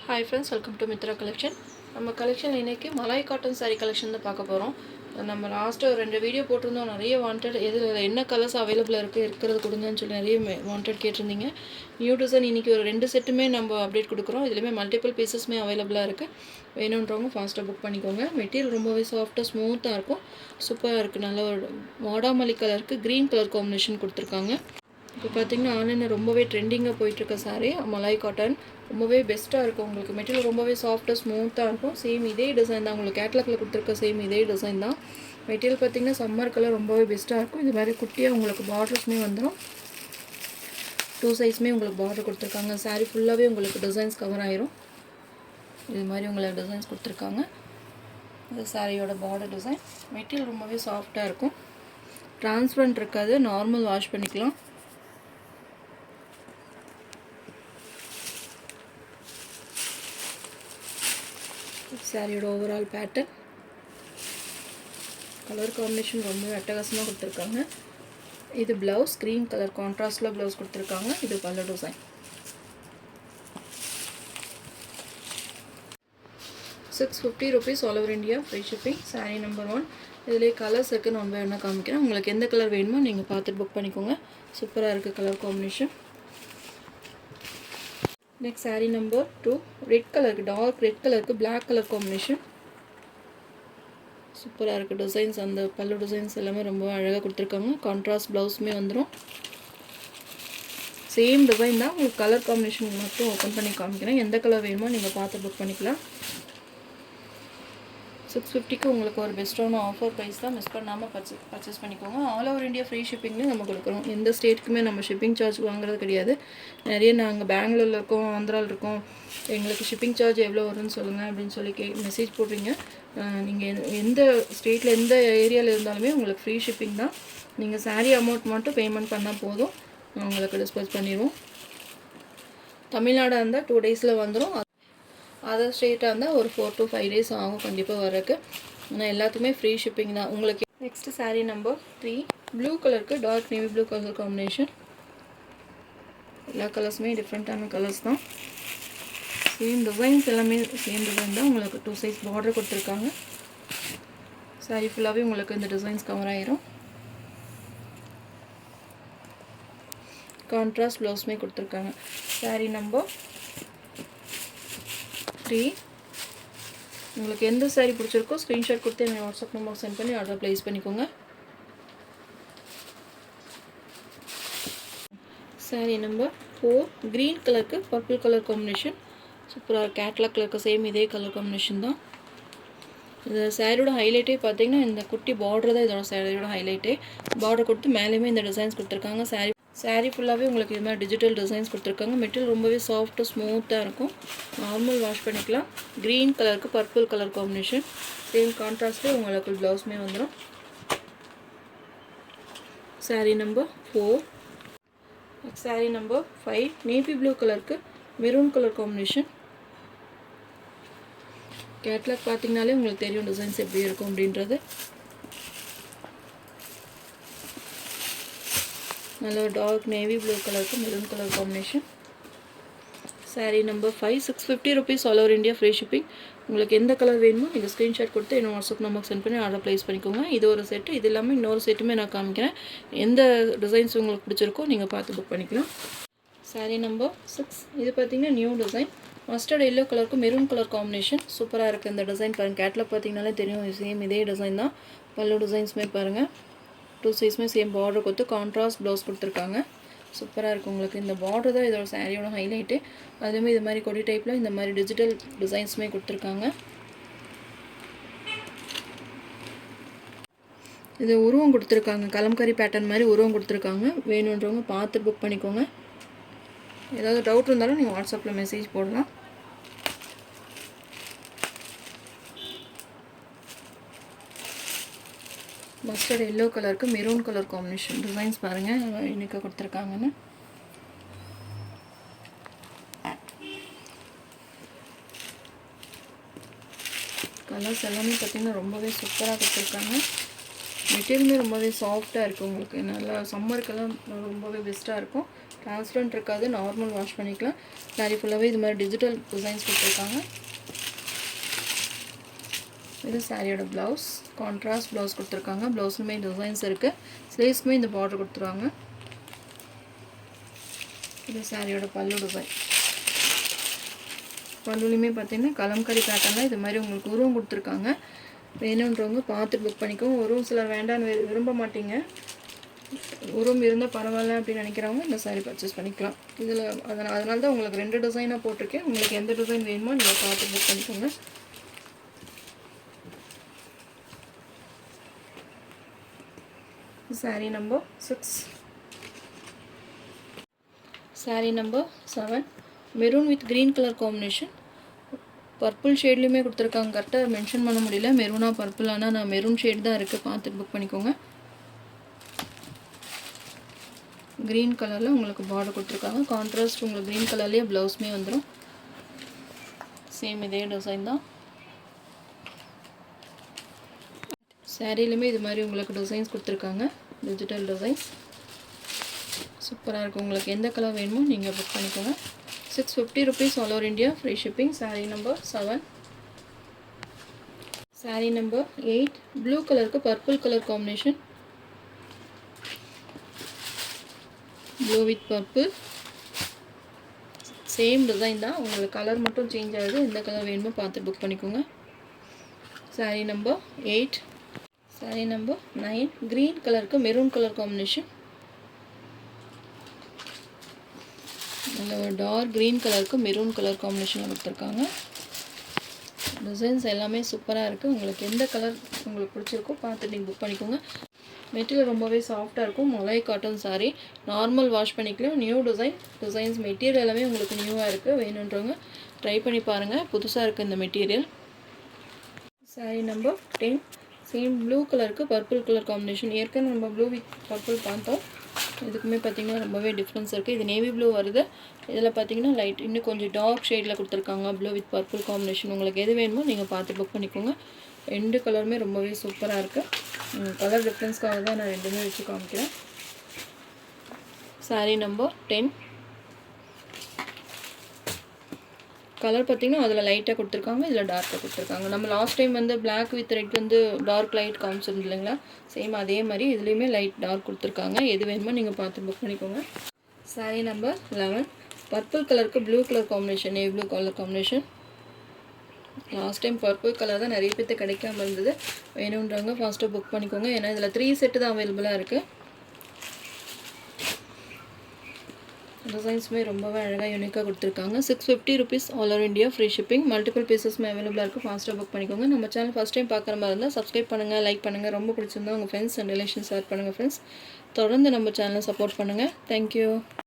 Hi friends, welcome to Mitra collection. நம்ம collection இன்றைக்கி malai cotton sari collection தான் பார்க்க போகிறோம். நம்ம லாஸ்ட்டு ஒரு 2 வீடியோ போட்டிருந்தோம். நிறைய வாண்டட் எதில் என்ன கலர்ஸ் அவைலபிளாக இருக்கிறது கொடுங்கன்னு சொல்லி நிறைய வாண்டட் கேட்டிருந்தீங்க. நியூ டிசைன் இன்றைக்கி ஒரு 2 செட்டுமே நம்ம அப்டேட் கொடுக்குறோம். இதுலேயுமே மல்டிபிள் பீசஸ்மே அவைலபிளாக இருக்குது. வேணுன்றவங்க ஃபாஸ்ட்டாக புக் பண்ணிக்கோங்க. மெட்டீரியல் ரொம்பவே சாஃப்டாக ஸ்மூத்தாக இருக்கும். சூப்பராக இருக்குது. நல்ல ஒரு வாடாமல்லி கலருக்கு க்ரீன் கலர் காம்பினேஷன் கொடுத்துருக்காங்க. இப்போ பார்த்திங்கன்னா ஆன்லைனில் ரொம்பவே ட்ரெண்டிங்காக போயிட்டுருக்க சாரீ மலாய் காட்டன் ரொம்பவே பெஸ்ட்டாக இருக்கும். உங்களுக்கு மெட்டீரியல் ரொம்பவே சாஃப்டாக ஸ்மூத்தாக இருக்கும். சேம் இதே டிசைன் தான், உங்களுக்கு கேட்லாகில் கொடுத்துருக்க சேம் இதே டிசைன் தான். மெட்டீரியல் பார்த்திங்கன்னா சம்மர் கலர் ரொம்பவே பெஸ்ட்டாக இருக்கும். இது மாதிரி குட்டியாக உங்களுக்கு பார்டர்ஸுமே வந்துடும். 2 சைஸுமே உங்களுக்கு பார்டர் கொடுத்துருக்காங்க. சாரீ ஃபுல்லாகவே உங்களுக்கு டிசைன்ஸ் கவர் ஆயிரும். இது மாதிரி உங்களுக்கு டிசைன்ஸ் கொடுத்துருக்காங்க. இந்த சாரியோட பார்டர் டிசைன். மெட்டீரியல் ரொம்பவே சாஃப்டாக இருக்கும். டிரான்ஸ்பரண்ட் இருக்காது. நார்மல் வாஷ் பண்ணிக்கலாம். சாரியோட ஓவரால் பேட்டர்ன், கலர் காம்பினேஷன் ரொம்ப அட்டகாசமாக கொடுத்துருக்காங்க. இது ப்ளவுஸ் க்ரீன் கலர் கான்ட்ராஸ்டில் ப்ளவுஸ் கொடுத்துருக்காங்க. இது பல்லு design. 650 rupees all over India, free shipping. Sari number 1. இதிலே கலர்ஸ் இருக்குது. நான் வேணா காமிக்கிறேன். உங்களுக்கு எந்த கலர் வேணுமோ நீங்கள் பார்த்துட்டு புக் பண்ணிக்கோங்க. சூப்பராக இருக்குது colour combination. Next sari number 2. Red கலருக்கு, டார்க் ரெட் கலருக்கு பிளாக் கலர் காம்பினேஷன். சூப்பராக இருக்குது டிசைன்ஸ். அந்த பல்லு டிசைன்ஸ் எல்லாமே ரொம்ப அழகாக கொடுத்துருக்காங்க. கான்ட்ராஸ்ட் ப்ளவுஸுமே வந்துடும். சேம் டிசைன் தான். உங்களுக்கு கலர் காம்பினேஷன் மட்டும் ஓப்பன் பண்ணி காமிக்கிறேன். எந்த கலர் வேணுமோ நீங்கள் பார்த்து புக் பண்ணிக்கலாம். 650க்கு உங்களுக்கு ஒரு பெஸ்ட்டான ஆஃபர் ப்ரைஸ் தான். மிஸ் பண்ணாமல் பர்ச்சேஸ் பண்ணிக்கோங்க. ஆல் ஓவர் இந்தியா ஃப்ரீ ஷிப்பிங்னு நம்ம கொடுக்குறோம். எந்த ஸ்டேட்டுக்குமே நம்ம ஷிப்பிங் சார்ஜ் வாங்குறது கிடையாது. நிறைய நாங்கள் பெங்களூரில் இருக்கோம், ஆந்திராவில் இருக்கோம், எங்களுக்கு ஷிப்பிங் சார்ஜ் எவ்வளோ வரும்னு சொல்லுங்கள் அப்படின்னு சொல்லி மெசேஜ் போடுறீங்க. நீங்கள் எந்த ஸ்டேட்டில் எந்த ஏரியாவில் இருந்தாலுமே உங்களுக்கு ஃப்ரீ ஷிப்பிங் தான். நீங்கள் சாரீ அமௌண்ட் மட்டும் பேமெண்ட் பண்ணால் போதும், உங்களுக்கு டிஸ்போஸ் பண்ணிடுவோம். தமிழ்நாடாக இருந்தால் 2 days வந்துடும். அதர் ஸ்டேட்டாக இருந்தால் ஒரு 4 to 5 days ஆகும் கண்டிப்பாக வரக்கு. ஆனால் எல்லாத்துக்குமே ஃப்ரீ ஷிப்பிங் தான் உங்களுக்கு. Next sari number 3. ப்ளூ கலருக்கு dark navy blue colour combination. எல்லா கலர்ஸுமே டிஃப்ரெண்ட்டான கலர்ஸ் தான். சேம் டிசைன்ஸ் எல்லாமே சேம் டிசைன் தான். உங்களுக்கு 2 size பார்டர் கொடுத்துருக்காங்க. சாரீ ஃபுல்லாகவே உங்களுக்கு இந்த டிசைன்ஸ் கவர் ஆயிரும். கான்ட்ராஸ்ட் ப்ளவுஸுமே கொடுத்துருக்காங்க. சாரீ நம்பர் 3. உங்களுக்கு எந்த சாரீ பிடிச்சிருக்கோ ஸ்க்ரீன்ஷாட் கொடுத்து எனக்கு வாட்ஸ்அப் நம்பர் சென்ட் பண்ணி ஆர்டர் ப்ளேஸ் பண்ணிக்கோங்க. Saree number 4. க்ரீன் கலருக்கு பர்பிள் கலர் காம்பினேஷன். சூப்பராக கேட்லாக் கலருக்கு சேம் இதே கலர் காம்பினேஷன் தான். இந்த சாரியோட ஹைலைட்டே பார்த்தீங்கன்னா இந்த குட்டி பார்டர் தான் இதோட சாரியோட ஹைலைட்டே. பார்டர் கொடுத்து மேலேயுமே இந்த டிசைன்ஸ் கொடுத்துருக்காங்க. சாரீ ஃபுல்லாகவே உங்களுக்கு இது மாதிரி டிஜிட்டல் டிசைன்ஸ் கொடுத்துருக்காங்க. மெட்டீரியல் ரொம்பவே சாஃப்ட்டு ஸ்மூத்தாக இருக்கும். நார்மல் வாஷ் பண்ணிக்கலாம். க்ரீன் கலருக்கு பர்பிள் கலர் காம்பினேஷன். சேம் கான்ட்ராஸ்ட்லேயே உங்களுக்கு ப்ளவுஸுமே வந்துடும். Sari number 4. Sari number 5. Navy blue கலருக்கு மெரூன் கலர் காம்பினேஷன். கேட்லாக் பார்த்தீங்கனாலே உங்களுக்கு தெரியும் டிசைன்ஸ் எப்படி இருக்கும் அப்படின்றது. நல்ல ஒரு டார்க் நேவி ப்ளூ கலருக்கு maroon colour combination. Sari number 5. 650 rupees all over India, free shipping. உங்களுக்கு எந்த கலர் வேணுமோ நீங்கள் ஸ்க்ரீன்ஷாட் கொடுத்து என்னோட வாட்ஸ்அப் நம்பருக்கு சென்ட் பண்ணி ஆர்டர் ப்ளேஸ் பண்ணிக்கோங்க. இது ஒரு செட்டு. இது இல்லாமல் இன்னொரு செட்டுமே நான் காமிக்கிறேன். எந்த டிசைன்ஸ் உங்களுக்கு பிடிச்சிருக்கோ நீங்கள் பார்த்து புக் பண்ணிக்கலாம். சாரீ நம்பர் 6. இது பார்த்தீங்கன்னா நியூ டிசைன். மஸ்டர்ட் எல்லோ கலருக்கு மெரூன் கலர் காம்பினேஷன். சூப்பராக இருக்குது இந்த டிசைன். பாருங்கள், கேட்லாக் பார்த்தீங்கனாலே தெரியும். சேம் இதே டிசைன் தான். பல்லு டிசைன்ஸுமே பாருங்கள். 2 sizeமே சேம் பார்டர் கொடுத்து கான்ட்ராஸ்ட் ப்ளவுஸ் கொடுத்துருக்காங்க. சூப்பராக இருக்குது உங்களுக்கு. இந்த பார்டர் தான் இதோட சாரியோட ஹைலைட்டு. அதுவுமே இது மாதிரி கொடி டைப்பில் இந்த மாதிரி டிஜிட்டல் டிசைன்ஸுமே கொடுத்துருக்காங்க. இது உருவம் கொடுத்துருக்காங்க. கலம்கரி பேட்டர்ன் மாதிரி உருவம் கொடுத்துருக்காங்க. வேணுன்றவங்க பார்த்து புக் பண்ணிக்கோங்க. ஏதாவது டவுட் இருந்தாலும் நீங்கள் வாட்ஸ்அப்பில் மெசேஜ் போடலாம். மஸ்டர்ட் எல்லோ கலருக்கு மெரூன் கலர் காம்பினேஷன். டிசைன்ஸ் பாருங்கள் இன்னைக்கு கொடுத்துருக்காங்கன்னு. கலர்ஸ் எல்லாமே பார்த்திங்கன்னா ரொம்பவே சூப்பராக கொடுத்துருக்காங்க. மெட்டீரியலுமே ரொம்பவே சாஃப்டாக இருக்குது. உங்களுக்கு நல்லா சம்மருக்கெல்லாம் ரொம்பவே பெஸ்ட்டாக இருக்கும். டிரான்ஸ்பரண்ட் இருக்காது. நார்மல் வாஷ் பண்ணிக்கலாம். சாரி ஃபுல்லாகவே இது மாதிரி டிஜிட்டல் டிசைன்ஸ் கொடுத்துருக்காங்க. இது சாரியோட ப்ளவுஸ், கான்ட்ராஸ்ட் ப்ளவுஸ் கொடுத்துருக்காங்க. ப்ளவுஸுமே டிசைன்ஸ் இருக்குது. ஸ்லீவ்ஸ்க்குமே இந்த பார்டர் கொடுத்துருவாங்க. இது சாரியோட பல்லு டிசைன். பல்லுலையுமே பார்த்தீங்கன்னா கலம்கரி பேட்டர்னில் இது மாதிரி உங்களுக்கு உருவம் கொடுத்துருக்காங்க. வேணுன்றவங்க பார்த்து புக் பண்ணிக்கோங்க. உருவம் சிலர் வேண்டான்னு விரும்ப மாட்டீங்க, உருவம் இருந்தால் பரவாயில்ல அப்படின்னு நினைக்கிறவங்க இந்த சாரீ பர்ச்சேஸ் பண்ணிக்கலாம். இதில் அதனால தான் உங்களுக்கு 2 டிசைனாக போட்டிருக்கேன். உங்களுக்கு எந்த டிசைன் வேணுமோ நீங்கள் பார்த்து புக் பண்ணிக்கோங்க. Saree number 6. Saree number 7 maroon with green colour combination. Purple ஷேட்லேயுமே கொடுத்துருக்காங்க. கரெக்டாக மென்ஷன் பண்ண முடியல மெரூனா பர்பிள், ஆனால் நான் மெரூன் ஷேட் தான் இருக்குது, பார்த்துட்டு புக் பண்ணிக்கோங்க. க்ரீன் கலரில் உங்களுக்கு பார்டர் கொடுத்துருக்காங்க. கான்ட்ராஸ்ட் உங்களுக்கு க்ரீன் கலர்லேயே ப்ளவுஸுமே வந்துடும். சேம் இதே டிசைன் தான். சாரீலையுமே இது மாதிரி உங்களுக்கு டிசைன்ஸ் கொடுத்துருக்காங்க, டிஜிட்டல் டிசைன்ஸ். சூப்பராக இருக்கும். உங்களுக்கு எந்த கலர் வேணுமோ நீங்கள் புக் பண்ணிக்கோங்க. 650 rupees all over India, free shipping. Saree number 7. Saree number 8 blue color ku purple color combination. Blue with purple, same design தான். உங்களுக்கு கலர் மட்டும் சேஞ்ச் ஆகுது. எந்த கலர் வேணுமோ பார்த்து புக் பண்ணிக்கோங்க. Saree number 8. Saree number 9 green color ku maroon color combination. நல்ல ஒரு டார்க் க்ரீன் கலருக்கு மெரூன் கலர் காம்பினேஷனில் கொடுத்துருக்காங்க. டிசைன்ஸ் எல்லாமே சூப்பராக இருக்குது. உங்களுக்கு எந்த கலர் உங்களுக்கு பிடிச்சிருக்கோ பார்த்து நீங்கள் புக் பண்ணிக்கோங்க. மெட்டீரியல் ரொம்பவே சாஃப்டாக இருக்கும். Malai cotton sari, normal wash பண்ணிக்கலாம். நியூ டிசைன்ஸ் மெட்டீரியல் எல்லாமே உங்களுக்கு நியூவாக இருக்குது. வேணுன்றவங்க ட்ரை பண்ணி பாருங்கள். புதுசாக இருக்குது இந்த material. Sari number 10 same blue கலருக்கு பர்பிள் கலர் காம்பினேஷன். ஏற்கனவே நம்ம ப்ளூ வித் பர்பிள் பார்த்தோம். இதுக்குமே பார்த்திங்கன்னா ரொம்பவே டிஃப்ரென்ஸ் இருக்குது. இது நேவி ப்ளூ வருது. இதில் பார்த்திங்கன்னா லைட் இன்னும் கொஞ்சம் டார்க் ஷேடில் கொடுத்துருக்காங்க. Blue with purple combination. உங்களுக்கு எது வேணுமோ நீங்கள் பார்த்து புக் பண்ணிக்கோங்க. 2 கலருமே ரொம்பவே சூப்பராக இருக்குது. கலர் டிஃப்ரென்ஸ்க்காக தான் நான் 2மே வச்சு காமிக்கிறேன். சாரீ நம்பர் 10. கலர் பார்த்திங்கன்னா அதில் லைட்டாக கொடுத்துருக்காங்க, இதில் டார்க்காக கொடுத்துருக்காங்க. நம்ம லாஸ்ட் டைம் வந்து பிளாக் வித் ரெட் வந்து டார்க் லைட் காமிச்சிருந்து இல்லைங்களா, சேம் அதே மாதிரி இதுலேயுமே லைட் டார்க் கொடுத்துருக்காங்க. எது வேணுமோ நீங்கள் பார்த்து புக் பண்ணிக்கோங்க. சாரீ நம்பர் 11 பர்பிள் கலருக்கு blue colour combination, navy blue colour combination. Last time purple colour தான் நிறைய பேர்த்து கிடைக்காம இருந்தது. வேணுன்றவங்க ஃபாஸ்ட்டாக புக் பண்ணிக்கோங்க. ஏன்னா இதில் 3 செட்டு தான் அவைலபிளாக இருக்குது. டிசைன்ஸுமே ரொம்பவே அழகாக யூனிக்காக கொடுத்துருக்காங்க. 650 rupees all over India, free shipping. Multiple பீசஸ்மே அவைலபிளாக இருக்குது. ஃபாஸ்ட்டாக புக் பண்ணிக்கோங்க. நம்ம சேனல் ஃபஸ்ட் டைம் பார்க்குற மாதிரி இருந்தால் சப்ஸ்கிரைப் பண்ணுங்கள், லைக் பண்ணுங்கள். ரொம்ப பிடிச்சிருந்தா உங்கள் ஃப்ரெண்ட்ஸ் அண்ட் ரிலேஷன்ஸ் ஷேர் பண்ணுங்கள். ஃப்ரெண்ட்ஸ் தொடர்ந்து நம்ம சேனலை சப்போர்ட் பண்ணுங்கள். தேங்க்யூ.